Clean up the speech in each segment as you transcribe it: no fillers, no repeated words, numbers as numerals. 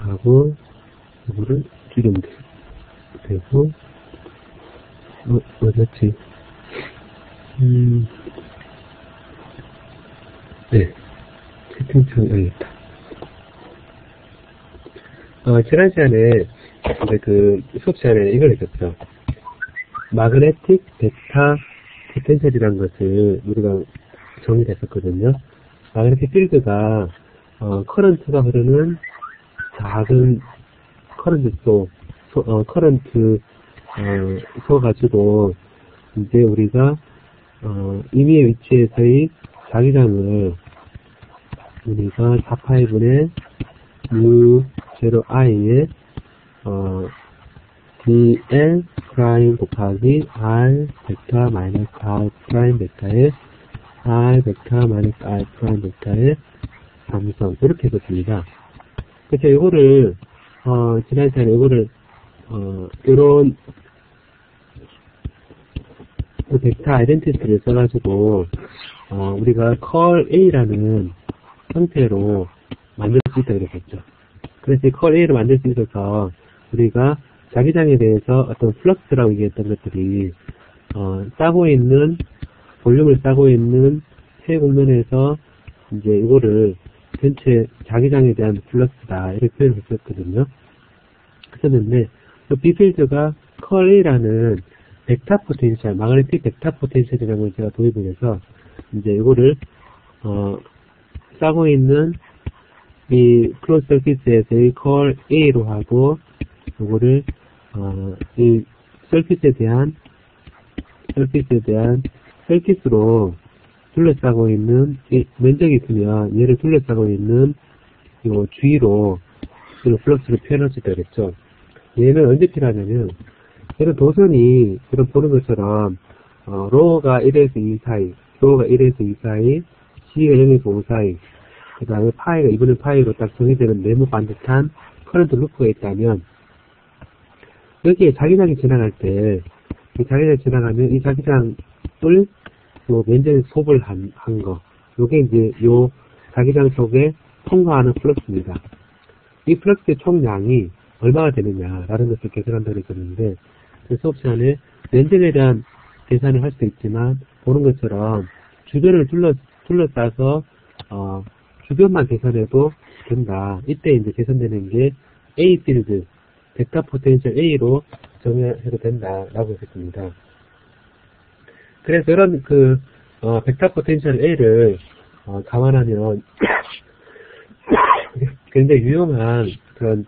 하고, 이거를 줄이면 되고, 어디였지? 네. 채팅창 여기있다. 지난 시간에, 이제 수업 시간에 이걸 했었죠. 마그네틱 벡터 포텐셜이라는 것을 우리가 정의했었거든요. 마그네틱 필드가, 커런트가 흐르는 작은 커런트 가지고, 이제 우리가, 임의의 위치에서의 자기장을 우리가 4파이분의 U0I에, dl 프라임 곱하기 r 벡터 마이너스 r 프라임 벡터에 r 벡터 마이너스 r 프라임 벡터의 함성, 이렇게 했었습니다. 그래서 이거를, 지난 시간에 이거를, 요런, 벡터 아이덴티티를 써가지고, 우리가 컬 A라는 형태로 만들 수 있다고 그랬었죠. 그래서 이 컬 A를 만들 수 있어서, 우리가 자기장에 대해서 어떤 플럭스라고 얘기했던 것들이, 볼륨을 싸고 있는 세 공면에서, 이제 이거를 전체 자기장에 대한 플럭스다, 이렇게 표현했었거든요. 그랬는데, B필드가 컬 A라는 벡터 포텐셜, 마그네틱 벡터 포텐셜이라는 걸 제가 도입을 해서, 이제 이거를, 싸고 있는 이 클로즈 서키스에서의 컬 A로 하고, 이거를, 이 서키스에 대한 서키스로 둘러싸고 있는, 이 면적이 있으면 얘를 둘러싸고 있는 이 주위로 이런 플럭스를 표현할 수 있다고 그랬죠. 얘는 언제 필요하냐면, 얘는 도선이, 이런 보는 것처럼, 로우가 1에서 2 사이, 로우가 1에서 2 사이, C가 0에서 5 사이, 그 다음에 파이가 2분의 파이로 딱 정의되는 네모 반듯한 커런트 루프가 있다면, 여기에 자기장이 지나갈 때, 이 자기장이 지나가면 이 자기장을 면적에 소분을 한 거, 요게 이제 요 자기장 속에 통과하는 플럭스입니다. 이 플럭스의 총량이 얼마가 되느냐라는 것을 계산한다고 했었는데, 그 수업 시간에 면적에 대한 계산을 할 수 있지만, 보는 것처럼 주변을 둘러싸서 주변만 계산해도 된다. 이때 이제 계산되는 게 A 필드, 벡터 포텐셜 A로 정의해도 된다라고 했습니다. 그래서 이런 벡터 포텐셜 A를 감안하면 굉장히 유용한 그런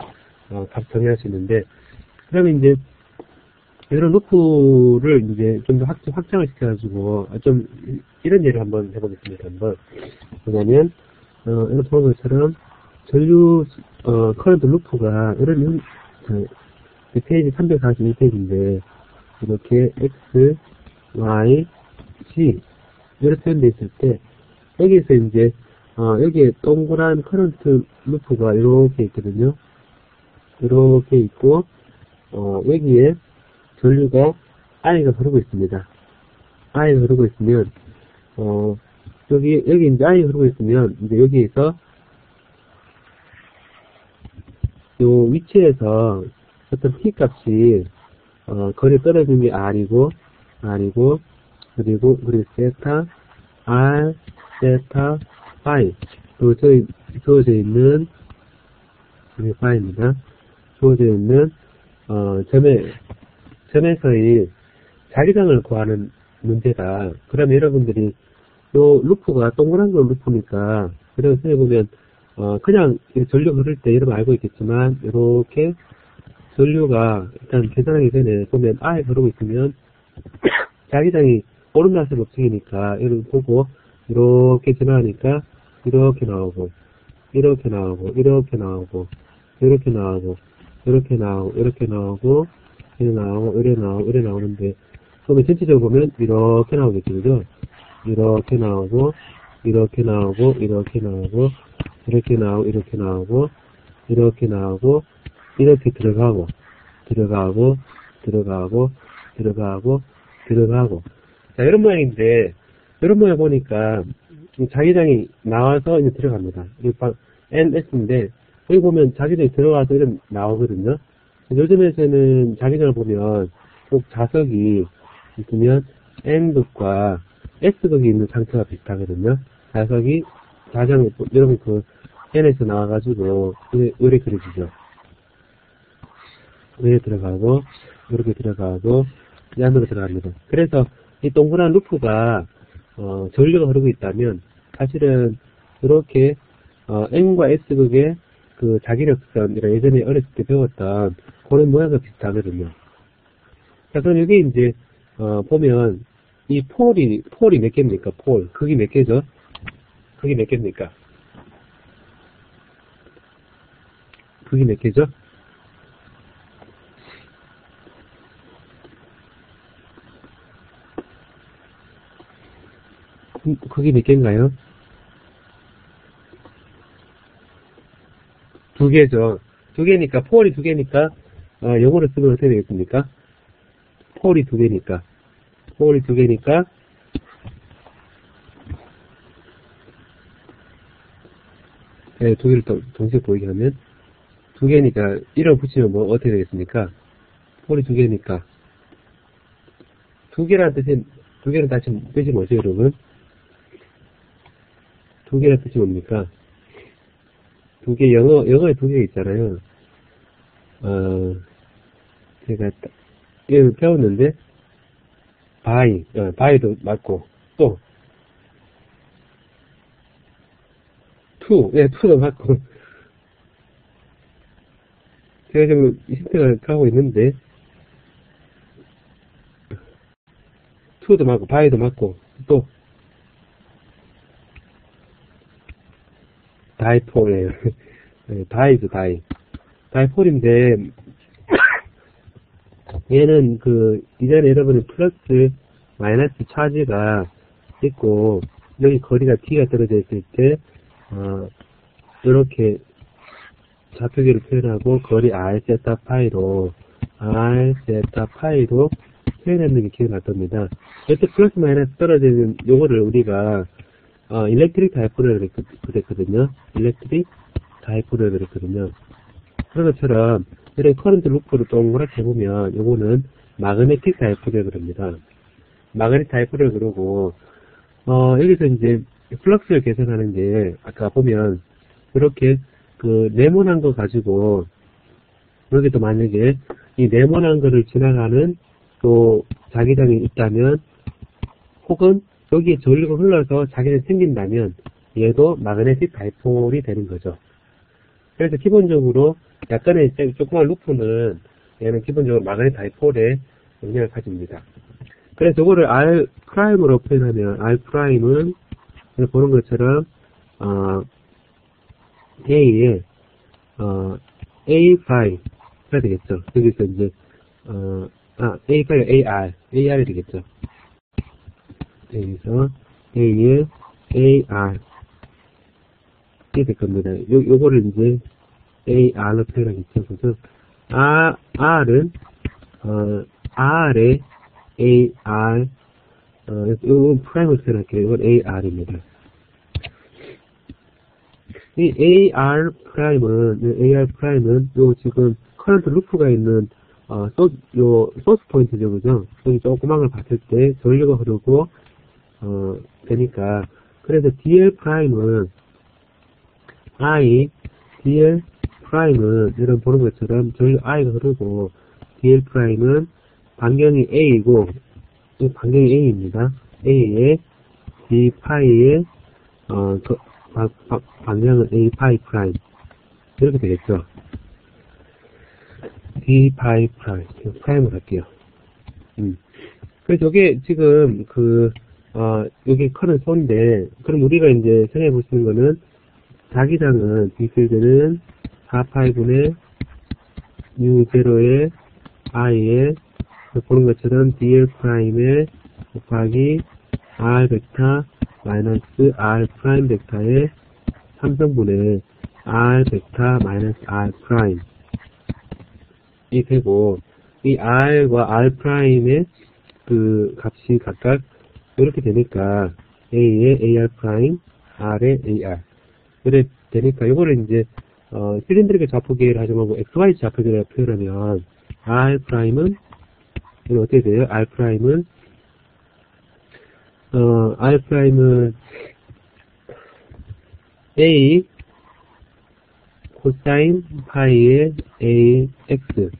값 정의할 수 있는데, 그러면 이제 이런 루프를 이제 좀 더 확장을 시켜가지고 좀 이런 예를 한번 해보겠습니다. 한번 뭐냐면 이런 보는 것처럼 전류 커런트 루프가 이런 페이지 341페이지인데 이렇게 X, Y, Z 이렇게 표현되어 있을 때 여기서 이제 여기에 동그란 커런트 루프가 이렇게 있거든요. 이렇게 있고 여기에 전류가 I가 흐르고 있습니다. I가 흐르고 있으면 여기 이제 I가 흐르고 있으면 이제 여기에서 요 위치에서 어떤 P 값이 거리 떨어진 게 R이고 그리고 세타 R 세타 파이 또 저기 주어져 있는 이게 파이입니다. 주어져 있는 점에서의 자기장을 구하는 문제다. 그러면 여러분들이 요 루프가 동그란 거 루프니까 그래서 보면 그냥 전류 흐를 때 여러분 알고 있겠지만 이렇게 전류가 일단 계산하기 전에 보면 I 흐르고 있으면 자기장이 오름날수 법칙이니까 이걸 보고 이렇게 지나가니까 이렇게 나오고 이렇게 나오고 이렇게 나오고 이렇게 나오고 이렇게 나오고 이렇게 나오고 이렇게 나오고 이렇게 나오고 이렇게 나오는데 그러면 전체적으로 보면 이렇게 나오겠죠, 그죠? 이렇게 나오고 이렇게 나오고 이렇게 나오고 이렇게 나오고 이렇게 나오고 이렇게 나오고 이렇게 들어가고 들어가고 들어가고 들어가고 들어가고 자 이런 모양인데 이런 모양 보니까 자기장이 나와서 이제 들어갑니다. NS인데 여기 보면 자기장이 들어가서 이런 나오거든요. 요즘에서는 자기장을 보면 꼭 자석이 있으면 N극과 S극이 있는 상태가 비슷하거든요. 자석이 여러분 그 N에서 나와가지고 의뢰 그려지죠. 의뢰 들어가고 이렇게 들어가고 이 안으로 들어갑니다. 그래서 이 동그란 루프가 전류가 흐르고 있다면 사실은 이렇게 N과 S극의 그 자기력선, 예전에 어렸을 때 배웠던 그런 모양과 비슷하거든요. 자, 그럼 여기 이제 보면 이 폴이 몇 개입니까? 극이 몇 개죠? 극이 몇 개입니까? 극이 몇 개죠? 극이 몇 개인가요? 2개죠. 2개니까, 폴이 2개니까, 영어로 쓰면 어떻게 되겠습니까? 폴이 2개니까. 네, 2개를 동시에 보이게 하면, 2개니까, 1을 붙이면 뭐, 어떻게 되겠습니까? 폴이 2개니까. 2개라는 뜻이 뭐죠, 여러분? 2개라는 뜻이 뭡니까? 2개, 영어에 2개 있잖아요. 제가, 이거 배웠는데, 바이도 맞고, 또, 투도 맞고. 제가 지금 힌트가 가고 있는데, 투도 맞고, 바이도 맞고, 또, 다이폴이에요. 네, 다이죠, 다이. 다이폴인데, 얘는 이전에 여러분이 플러스, 마이너스 차지가 있고, 여기 거리가 T가 떨어져 있을 때, 이렇게 좌표계를 표현하고, 거리 R 세타 파이로 표현했는 게 기억났답니다. 이때 플러스 마이너스 떨어지는 요거를 우리가, 일렉트릭 다이폴을 그랬거든요. 그런 것처럼, 이런 커런트 루프를 동그랗게 보면, 요거는 마그네틱 다이폴을 그럽니다. 마그네틱 다이폴을 그러고, 여기서 이제, 플럭스를 계산하는 게, 아까 보면, 이렇게, 네모난 거 가지고, 여기도 만약에, 이 네모난 거를 지나가는, 또, 자기장이 있다면, 혹은, 여기에 전류가 흘러서 자기장이 생긴다면, 얘도 마그네틱 다이폴이 되는 거죠. 그래서 기본적으로, 약간의 조그만 루프는, 얘는 기본적으로 마그네틱 다이폴의 영향을 가집니다. 그래서 이거를 R'으로 표현하면, R'은, 보는 것처럼, A에, A5가 되겠죠. 여기서 이제, A5가 AR이 되겠죠. 여기서 A에 AR. 이게 될 겁니다. 요거를 이제 AR로 표현하겠죠. 그래서, R은, R에 AR, 요건 프라임으로 표현할게요. 이건 AR입니다. 이 AR 프라임은 요 지금 커런트 루프가 있는 소스 포인트죠, 그죠? 여기 조그만 걸 봤을 때 전류가 흐르고 되니까 그래서 DL 프라임은 여러분 보는 것처럼 전류 I가 흐르고 DL 프라임은 반경이 A이고 반경이 A입니다. A에 D 파이에 방향은 A 파이 프라임 이렇게 되겠죠. D 파이 프라임을 할게요. 그래서 이게 지금 여기 커는 손인데 그럼 우리가 이제 생각해 볼 수 있는 거는 자기장은 D필드는 4파이분의 U0의 I에 보는 것처럼 DL 프라임에 곱하기 R 벡터 마이너스 R 프라임 벡터의 3등분의 R 벡터 마이너스 R 프라임 이 되고 이 R과 R 프라임의 그 값이 각각 이렇게 되니까 A의 AR 프라임, R의 AR 이렇게 되니까 이거를 이제 실린드리컬 좌표계를 하지 말고 XY 좌표계를 표현하면, R'은, 이건 어떻게 돼요? R'은, A, 코사인 파이의 AX,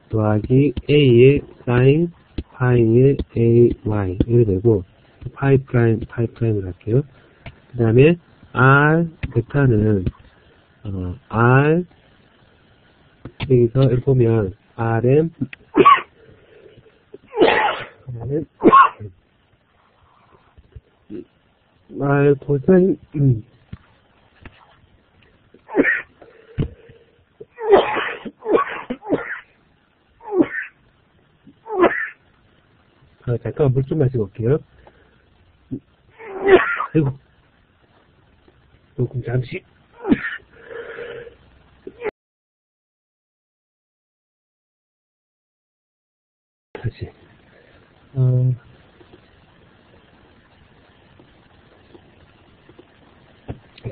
더하기 A의 사인 파이의 AY, 이렇게 되고, 파이프라임을 할게요. 그 다음에, R, 베타는, R, 여기서 이렇게 보면, RM, R 코사인, 잠깐만 물 좀 마시고 올게요. 아이고. 조금 잠시. 다시.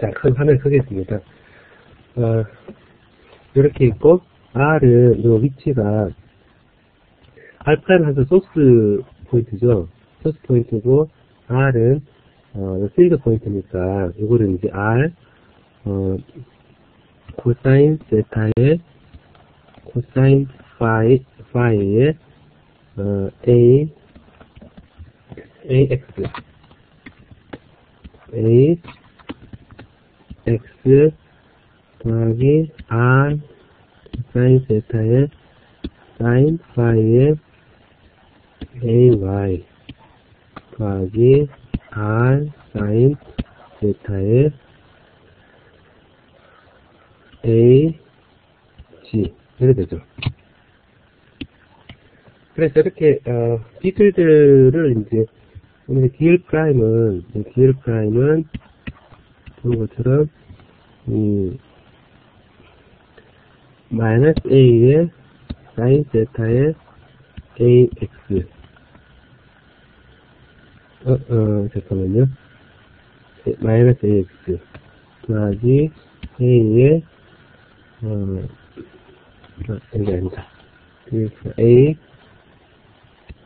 자, 큰 화면을 끄겠습니다. 이렇게 있고, R은, 요 위치가, R' 한서 소스 포인트죠. 소스 포인트고, R은, 필드 포인트니까, 이거를 이제 R, 코사인 세타의, 코사인 파이의, AX, X 더하기 R 사인 세타의 사인 파이의 AY 더하기 R 사인 세타의 AG 이렇게 되죠. 그래서 이렇게 비틀들을 이제 오늘 DL 프라임은 보는 것처럼 마이너스 A의 사인 세타의 AX 잠깐만요. 마이너스 AX 더하기 A의 이게 아니다. A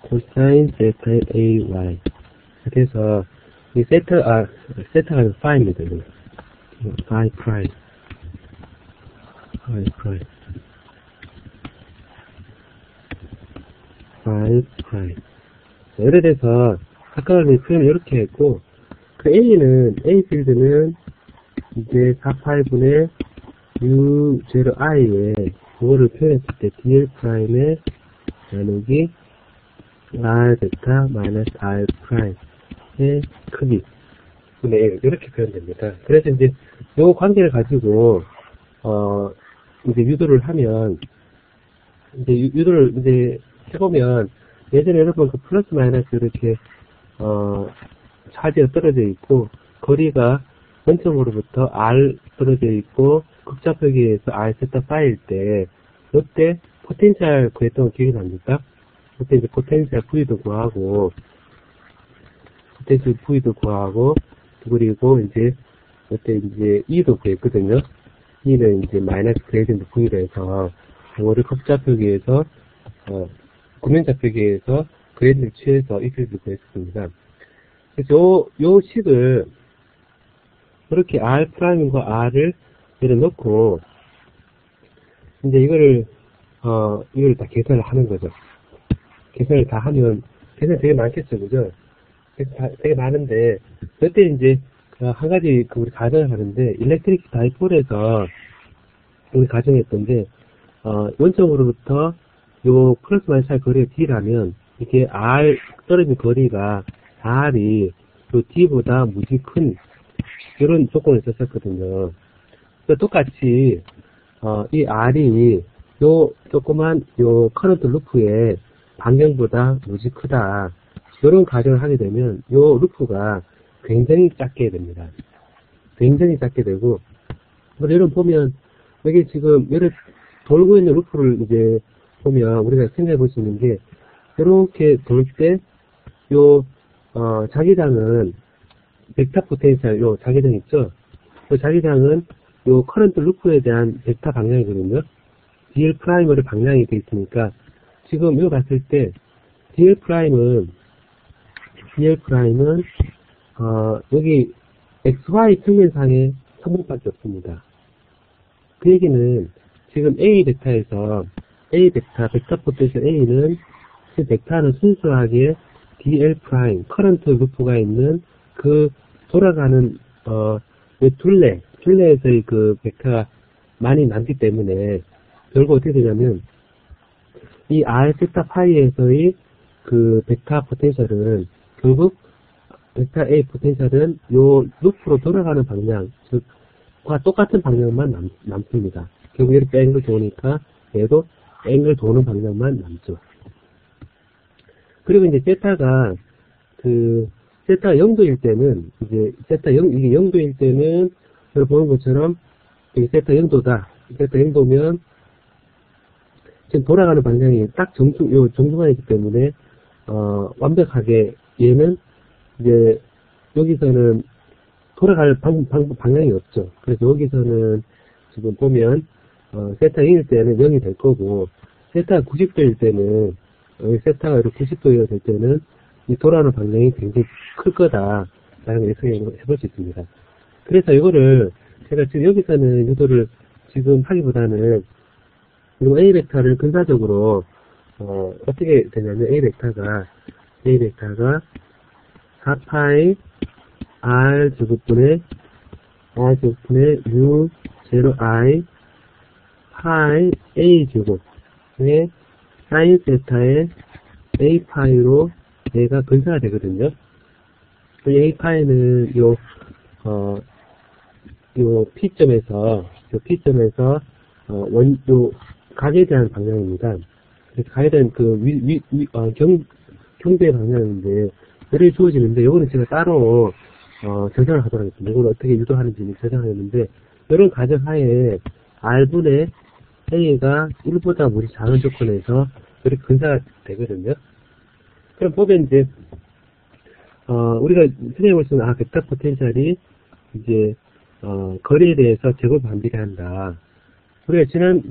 코사인 세타의 AY 그래서 이 세타가 파이입니다. 파이 프라임 예를 들어서 아까는 표현을 이렇게 했고 그 A 필드는 이제 4파이분의 U0I에 그거를 표현했을 때 DL 프라임의 나누기 R 베타 마이너스 R 프라임의 크기 네, 이렇게 표현됩니다. 그래서 이제 요 관계를 가지고 이제 유도를 하면 이제 유도를 이제 해보면 예전에 여러분 그 플러스 마이너스 이렇게 차지가 떨어져 있고 거리가 원점으로부터 R 떨어져 있고 극좌표기에서 R 세타 파일 때 이때 포텐셜 구했던 거 기억이 납니까? 그때 이제 포텐셜 V도 구하고 그리고 이제 그때 이제 E도 구했거든요. E는 이제 마이너스 그레이디언트 V로 해서 이거를 극좌표기에서 구면좌표기에서 그레이디언트를 취해서 이 필드를 구했습니다. 그래서 요 식을 이렇게 R 프라임과 R을 내려놓고 이제 이거를 다 계산을 하는 거죠. 계산을 다 하면 계산이 되게 많겠죠, 그죠? 되게 많은데 그때 이제 한 가지 우리 가정을 하는데 일렉트릭 다이폴에서 우리 가정했던데 원점으로부터 요 플러스 마이너스 할 거리가 D라면 이게 R 떨어진 거리가 R이 요 D보다 무지 큰 이런 조건을 썼었거든요. 그래서 똑같이 이 R이 요 조그만 요 커런트 루프의 반경보다 무지 크다. 이런 가정을 하게 되면 요 루프가 굉장히 작게 됩니다. 굉장히 작게 되고 여러분 보면 여기 지금 이렇게 돌고 있는 루프를 이제 보면 우리가 생각해 볼 수 있는 게 이렇게 돌 때 요 자기장은 벡터 포텐셜 요 자기장 있죠? 그 자기장은 요 커런트 루프에 대한 벡터 방향이거든요. dl 프라임으로 방향이 되어 있으니까 지금 이거 봤을 때 dl 프라임은 여기 xy 평면상의 성분밖에 없습니다. 그 얘기는 지금 A 벡터에서 A 벡터 포텐셜 A는 그 벡터는 순수하게 dl 프라임 커런트 루프가 있는 그 돌아가는 둘레에서의 그 벡터가 많이 남기 때문에 결국 어떻게 되냐면 이 r 세타 파이에서의 그 벡터 포텐셜은 결국 벡터 A 포텐셜은 요 루프로 돌아가는 방향 즉과 똑같은 방향만 남습니다. 결국 이렇게 앵글 도니까 얘도 앵글 도는 방향만 남죠. 그리고 이제 세타가 세타가 0도일 때는 이제 이게 0도일 때는 여러분 보는 것처럼 이게 세타 0도다. 세타 0도면 지금 돌아가는 방향이 딱 정중앙이기 때문에 완벽하게 얘는 이제 여기서는 돌아갈 방향이 없죠. 그래서 여기서는 지금 보면 세타 0일 때는 0이 될 거고 세타가 90도일 때는 세타가 이렇게 90도가 될 때는 이 돌아가는 방향이 굉장히 클 거다라는 예상을 해볼 수 있습니다. 그래서 이거를 제가 지금 여기서는 유도를 지금 하기보다는 그리고 A 벡터를 근사적으로 어떻게 되냐면 A 벡터가 4파이 R 제곱분의 U 0I 파이 A 제곱 중에 사인 세타의 A 파이로 얘가 근사가 되거든요. A 파이는 요 P점에서 각에 대한 방향입니다. 그래서 각에 대한 경도의 방향인데, 열이 주어지는데, 요거는 제가 따로, 저장을 하도록 하겠습니다. 이걸 어떻게 유도하는지 저장하였는데, 이런 가정하에 R분의 A가 1보다 무리 작은 조건에서 이렇게 근사가 되거든요. 그럼 보면 이제, 우리가 생각해 볼 수 있는, 벡터 포텐셜이 이제, 거리에 대해서 제곱 반비례한다. 우리가 지난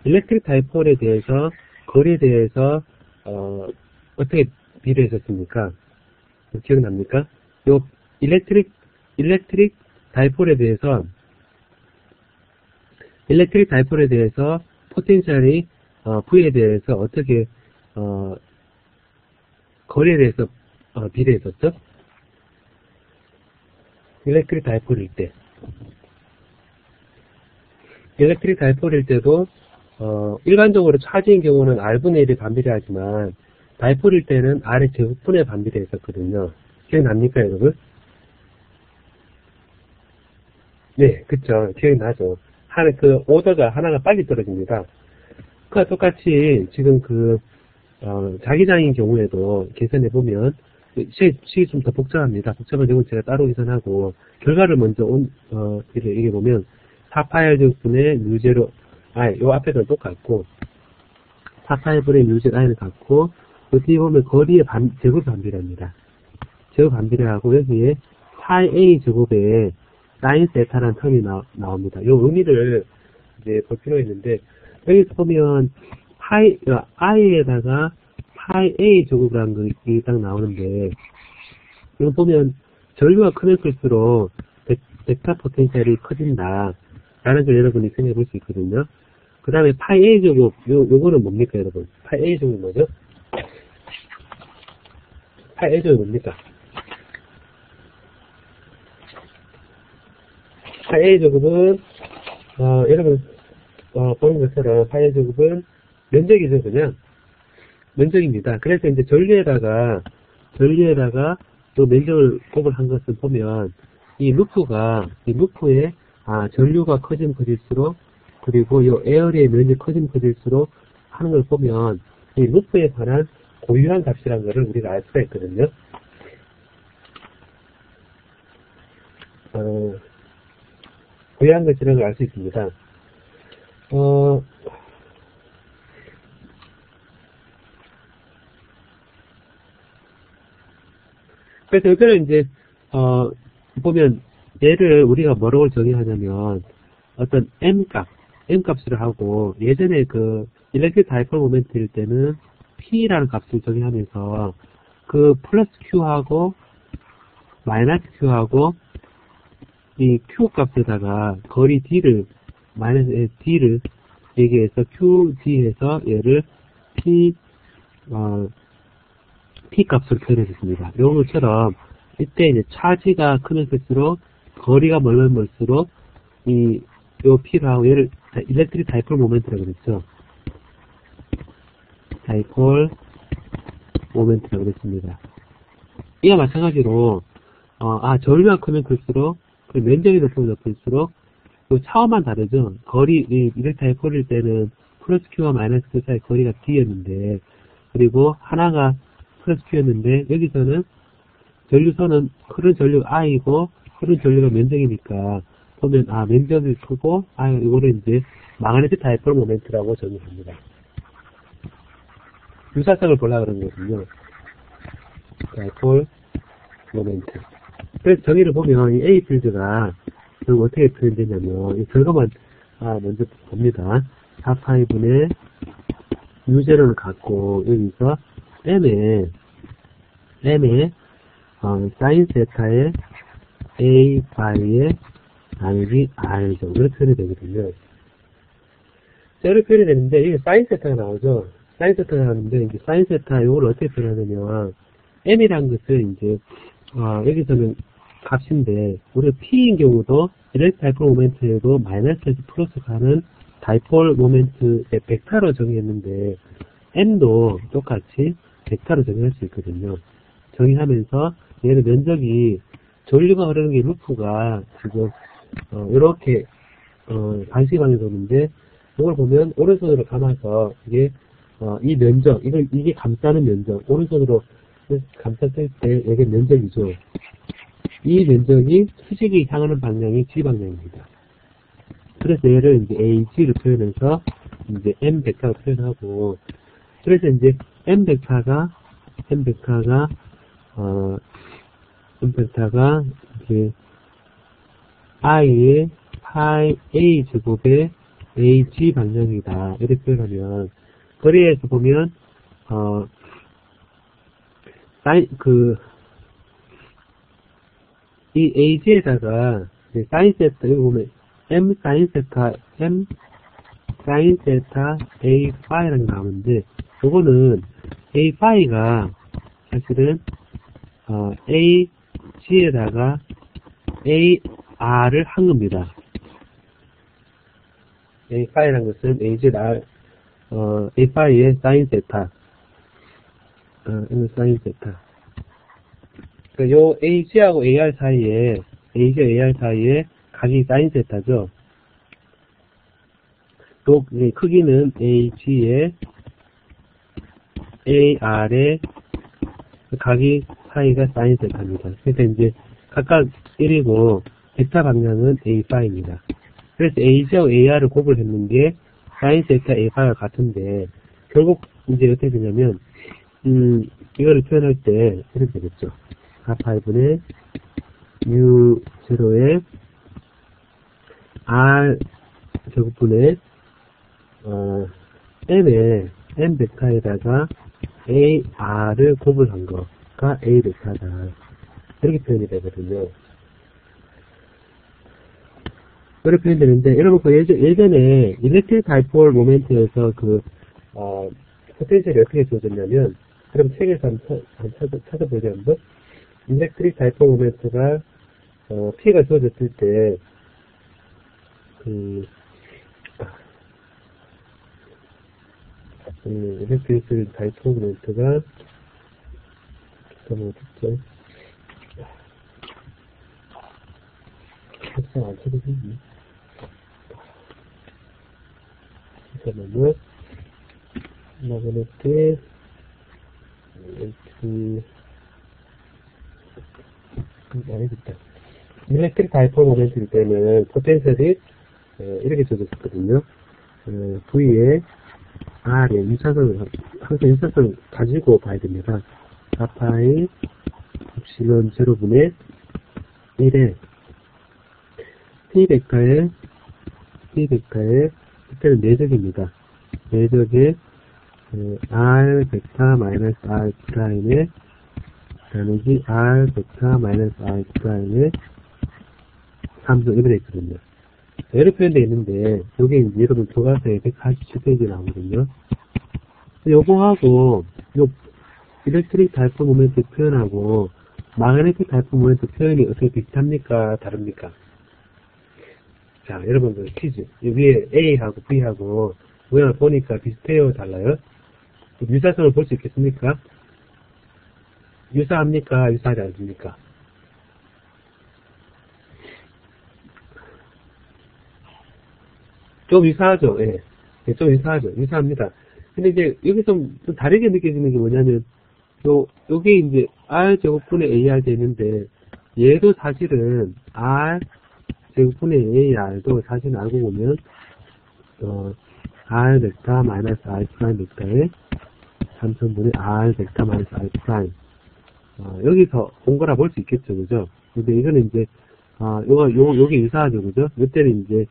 일렉트릭 다이폴에 대해서, 거리에 대해서, 어떻게 비례했었습니까? 기억납니까? 요, 일렉트릭 다이폴에 대해서, 포텐셜이, V에 대해서 어떻게, 거리에 대해서, 비례했었죠? 일렉트릭 다이폴일 때도, 일반적으로 차지인 경우는 R분의 1이 반비례하지만, 다이폴일 때는 R의 제곱분에 반비례했었거든요. 기억납니까, 여러분? 네, 그쵸. 기억나죠. 오더가 하나가 빨리 떨어집니다. 그와 똑같이, 지금 자기장인 경우에도 계산해보면, 식이 좀 더 복잡합니다. 복잡한 경우는 제가 따로 계산하고, 결과를 먼저 얘기해보면, 4파이 제곱분의 U0, 요 앞에도 똑같고, 4파이분의 U0 I는 같고, 그 뒤에 보면 거리의 제곱 반비례합니다. 제곱 반비례하고, 여기에 파이 A 제곱에 사인 세타라는 텀이 나옵니다. 요 의미를 이제 볼 필요가 있는데, 여기서 보면, I에다가 파이 A 제곱이라는 게 딱 나오는데, 이거 보면, 전류가 크면 클수록 벡터 포텐셜이 커진다. 라는 걸 여러분이 생각해 볼 수 있거든요. 그 다음에 파이 A 제곱, 요거는 뭡니까, 여러분? 파이 A 제곱이 뭐죠? 파이 A 제곱이 뭡니까? 파이 A 제곱은, 여러분, 보는 것처럼 파이 A 제곱은 면적이죠, 그냥. 면적입니다. 그래서 이제 전류에다가 또 면적을 곱을 한 것을 보면, 이 루프에, 전류가 커지면 커질수록, 그리고 이 에어리의 면적이 커지면 커질수록 하는 걸 보면, 이 루프에 관한 고유한 값이라는 것을 우리가 알 수가 있거든요. 고유한 것이라는 걸 알 수 있습니다. 그래서 여기는 이제, 보면, 얘를 우리가 뭐라고 정의하냐면, 어떤 M값으로 하고, 예전에 그, 일렉트릭 다이폴 모멘트일 때는 P라는 값을 적용하면서, 그 플러스 Q하고, 마이너스 Q하고, 이 Q 값에다가 거리 D를, 마이너스 D를 얘기해서 QD 해서 얘를 P 값으로 표현했습니다. 요것처럼, 이때 이제 차지가 크면 클수록, 거리가 멀면 멀수록, 요 P하고 얘를 일렉트릭 다이폴 모멘트라고 그랬죠. 다이폴 모멘트라고 그랬습니다. 이와 마찬가지로, 전류가 크면 클수록, 그 면적이 높으면 높을수록, 그 차원만 다르죠. 거리, 일렉트릭 다이폴일 때는 플러스 Q와 마이너스 Q 사이 거리가 D였는데, 그리고 하나가 플러스 Q였는데, 여기서는 전류선은 흐른 전류가 I고, 흐른 전류가 면적이니까, 보면, 면적이 크고, 이거를 이제, 마그네틱 다이폴 모멘트라고 정의합니다. 유사성을 보려고 그런 거거든요. 다이폴 모멘트. 그래서 정의를 보면, 이 A 필드가, 결국 어떻게 표현되냐면, 이 결과만, 먼저 봅니다. 4파이분의 U0를 갖고, 여기서, M에, 사인 세타의 A 파이의 나누기 R 정도로 표현이 되거든요. 이렇게 표현이 되는데, 이게 사인 세타가 나오죠. 사인 세타가 나오는데, 이제 사인 세타, 이걸 어떻게 표현하냐면, M이란 것은 이제, 여기서는 값인데, 우리 P인 경우도, 일렉트릭 다이폴 모멘트에도 마이너스에서 플러스 가는 다이폴 모멘트의 벡터로 정의했는데, M도 똑같이 벡터로 정의할 수 있거든요. 정의하면서, 얘는 면적이, 전류가 흐르는 게 루프가 지금, 이렇게, 반시방에 도는데, 이걸 보면, 오른손으로 감아서, 이게, 이 면적, 이게 감싸는 면적, 오른손으로 감쌌을 때, 이게 면적이죠. 이 면적이 수직이 향하는 방향이 G방향입니다. 그래서 얘를 이제 AG를 표현해서, 이제 M 벡터로 표현하고, 그래서 이제 M 벡터가, 이제 I의 파이 A 제곱의 AG 방향이다. 이렇게 표현하면, 거리에서 보면, 이 AG에다가, 사인 세타, 여기 보면, M 사인 세타 A 파이라는 게 나오는데, 요거는 A 파이가 사실은, AG에다가 AR을 한 겁니다. A 파이라는 것은 A 파이의 사인 세타. 사인 세타. 그러니까 요 AG하고 AR 사이에, AG와 AR 사이에 각이 사인 세타죠. 또, 크기는 AG의 AR의 각이 사이가 사인 세타입니다. 그래서 이제 각각 1이고, 벡터 방향은 A 파이입니다. 그래서 AG하고 AR을 곱을 했는 게 사인 세타 A 파이와 같은데, 결국 이제 어떻게 되냐면, 이거를 표현할 때 이렇게 되겠죠. 4파이분의 U0의 R 제곱분의 M 벡터에다가 AR을 곱을 한 거가 A 벡터다. 이렇게 표현이 되거든요. 이렇게 표현이 되는데, 여러분, 예전에 일렉트릭 다이폴 모멘트에서 포텐셜이 어떻게 주어졌냐면, 그럼 책에서 한번 찾아보자, 한번. 일렉트릭 다이폴 모멘트가, P가 주어졌을 때, 일렉트릭 다이폴 모멘트가, 잠깐만, 어딨죠? 책상 안 찾아지니? 잠깐만요. 마그네틱, 아니겠다. 일렉트릭 다이폴 모멘트일 때는 포텐셜이 이렇게 줘졌었거든요. V에 R의 유사성을 항상 유사성을 가지고 봐야 됩니다. 4파이 엡실론 제로분의 1에 P 벡터의 C 벡터의 그때는 내적입니다. 내적의 R 벡터 마이너스 R 프라임의 나누기 R 벡터 마이너스 R 프라임의 함수 이렇게 되어 있거든요. 이렇게 표현되어 있는데 여기 이제 여러분 교과서에 147페이지 나오거든요. 요거하고 요 일렉트릭 다이포 모멘트 표현하고 마그네틱 다이포 모멘트 표현이 어떻게 비슷합니까? 다릅니까? 자, 여러분들 퀴즈. 여기에 A하고 B하고 모양을 보니까 비슷해요? 달라요? 유사성을 볼 수 있겠습니까? 유사합니까? 유사하지 않습니까? 좀 유사하죠? 예. 예, 좀 유사하죠? 유사합니다. 근데 이제 여기서 좀 다르게 느껴지는 게 뭐냐면 요게 이제 R 제곱분의 AR 되는데 얘도 사실은 R 제곱분의 AR도 사실 알고 보면 R 벡터 마이너스 R 프라임 벡터의 3천분의 R 벡터 마이너스 R 프라임 여기서 온 거라 볼 수 있겠죠, 그죠? 근데 이거는 이제 요게 유사하죠, 그죠? 이때는 이제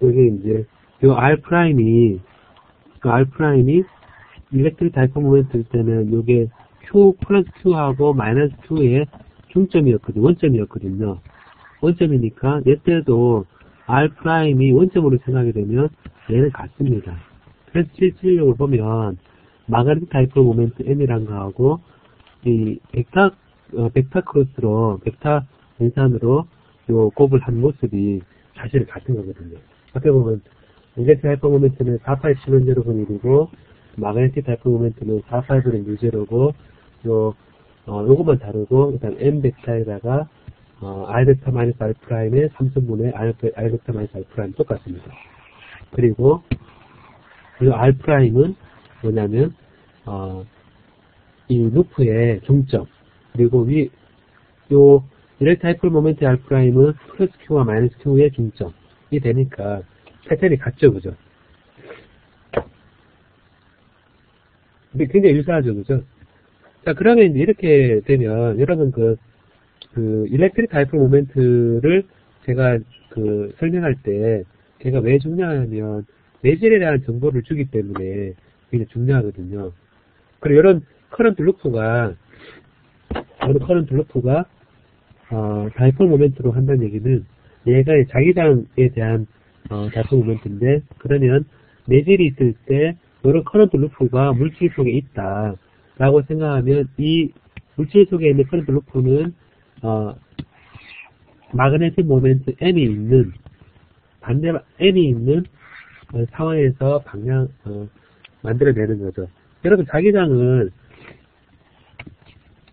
여기 이제 요 R 프라임이 일렉트릭 다이포 모멘트일 때는 요게 Q 플러스 Q하고 마이너스 Q의 중점이었거든요. 원점이었거든요. 원점이니까 얘때도 R 프라임이 원점으로 생각이 되면 얘는 같습니다. 그래서 실질적으로 보면 마그네틱 다이포 모멘트 M이란 거하고 이 벡터 크로스로 벡터 연산으로 요 곱을 한 모습이 사실 같은 거거든요. 어떻게 보면 일렉트릭 다이포 모멘트는 48710분의 1이고 마그네틱 다이포 모멘트는 481은 유제로고 요것만 다르고 일단 M 벡터에다가 R 벡터 마이너스 R 프라임의 3분의 R 벡터 마이너스 R 프라임 똑같습니다. 그리고 R 프라임은 뭐냐면 이 루프의 중점 그리고 요 일렉트릭 다이포 모멘트 R 프라임은 플러스 Q와 마이너스 Q의 중점이 되니까 패턴이 같죠, 그죠? 근데 굉장히 유사하죠, 그죠? 자, 그러면 이제 이렇게 되면, 여러분 일렉트릭 다이포 모멘트를 제가 설명할 때, 제가 왜 중요하냐면, 내질에 대한 정보를 주기 때문에 굉장히 중요하거든요. 그리고 이런 커런트 루프가, 다이포 모멘트로 한다는 얘기는, 얘가 자기장에 대한 다이포 모멘트인데, 그러면 내질이 있을 때 이런 커런트 루프가 물질 속에 있다 라고 생각하면 이 물질 속에 있는 커런트 루프는 마그네틱 모멘트 M이 있는 M이 있는 상황에서 방향 만들어내는 거죠. 여러분 자기장은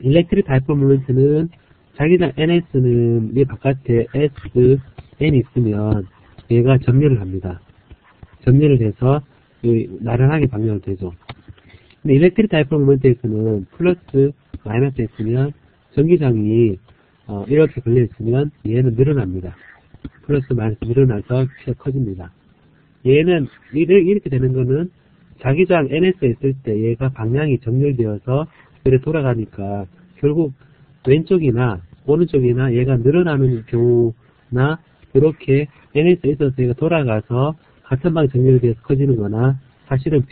일렉트릭 다이포 모멘트는 자기장 NS는 이 바깥에 S, N이 있으면 얘가 점유를 합니다. 점유를 해서 나란하게 방향을 되죠. 근데 일렉트릭 다이포 모멘트에서는 플러스, 마이너스 있으면 전기장이 이렇게 걸려있으면 얘는 늘어납니다. 플러스, 마이너스 늘어나서 키가 커집니다. 얘는 이렇게 되는 거는 자기장 NS에 있을 때 얘가 방향이 정렬되어서 이렇게 돌아가니까 결국 왼쪽이나 오른쪽이나 얘가 늘어나는 경우나 이렇게 NS에 있어서 얘가 돌아가서 같은 방에 정렬돼서 커지는 거나 사실은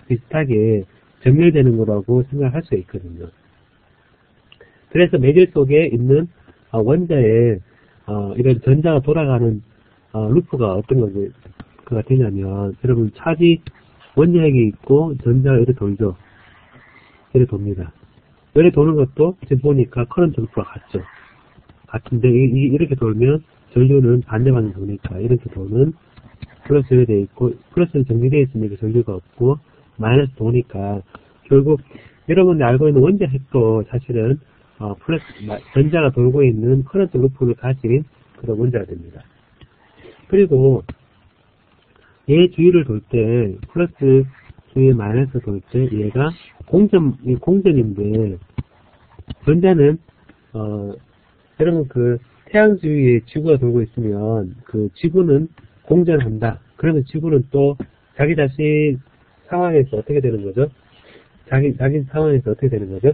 비슷하게 정렬되는 거라고 생각할 수 있거든요. 그래서 매질 속에 있는 원자에 이런 전자가 돌아가는 루프가 어떤 거가 되냐면 여러분 차지 원자핵이 있고 전자가 이렇게 돌죠. 이렇게 돕니다. 이렇게 도는 것도 지금 보니까 커런트 루프가 같죠. 같은데 이렇게 돌면 전류는 반대 방향 도니까 이렇게 도는 플러스로 되어 있고 플러스는 정리되어 있으니까 전류가 없고 마이너스 도니까 결국 여러분이 알고 있는 원자핵도 사실은 플러스 전자가 돌고 있는 커런트 루프를 가진 그런 원자가 됩니다. 그리고 얘 주위를 돌 때 플러스 주위에 마이너스 돌 때 얘가 공전인데 전자는 여러분 태양 주위에 지구가 돌고 있으면 지구는 공전한다. 그러면 지구는 또 자기 자신 상황에서 어떻게 되는 거죠? 자기 상황에서 어떻게 되는 거죠?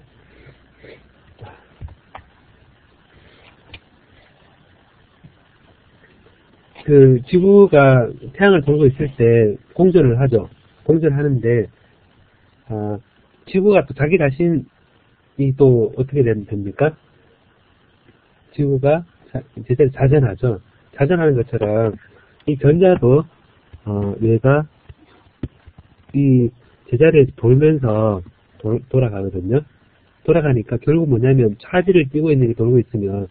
그 지구가 태양을 돌고 있을 때 공전을 하죠. 공전을 하는데 지구가 또 자기 자신이 또 어떻게 됩니까? 지구가 제대로 자전하죠. 자전하는 것처럼 이 전자도 얘가 이 제자리에 돌면서 돌아가거든요. 돌아가니까 결국 뭐냐면 차지를 띄고 있는 게 돌고 있으면